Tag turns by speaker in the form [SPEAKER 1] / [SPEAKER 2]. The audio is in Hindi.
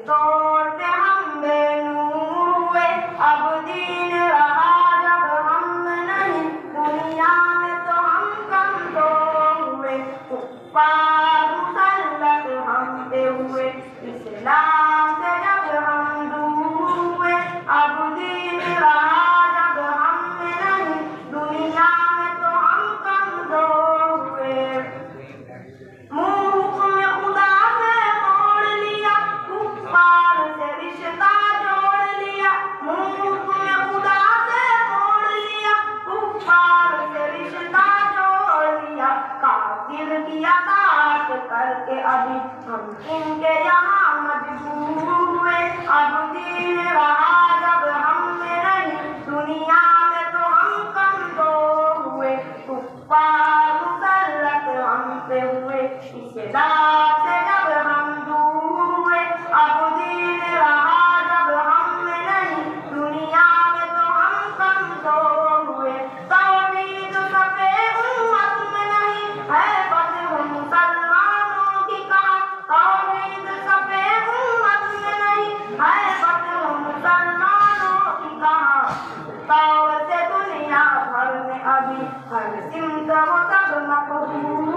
[SPEAKER 1] तौर पे हम बेनूर हुए। अब दीन रहा जब हम नहीं, दुनिया में तो हम कमजोर हुए। कुफ्फार मुसल्लत हम पे हुए, इस्लाम से जब हम दूर हुए। अब दीन रहा जब हम नहीं, दुनिया में तो हम कमजोर हुए। मुँह हुक्म खुदा से मोड़ लिया, कुफ्फार से रिश्ता जोड़ लिया। मुँह हुक्म खुदा से मोड़ लिया, कुफ्फार से रिश्ता जोड़ लिया। काफिर की अताअत करके अभी हम इनके यहाँ मजबूर हुए। अब दीन रहा जब हम में नहीं, दुनिया में तो हम कमजोर हुए। कुफ्फार मुसल्लत हम पे हुए, इस्लाम से जब हम दूर हुए। अब दीन रहा जब हम में नहीं, दुनिया में तो हम कमजोर हुए। तौहीद सफ़े उम्मत में नहीं है, फतह मुसलमानों की कहा। तौहीद सफ़े उम्मत में नहीं है, फतह मुसलमानों की कहा। तौर से दुनिया भर में अभी हर सिमत वो सब मक़बूल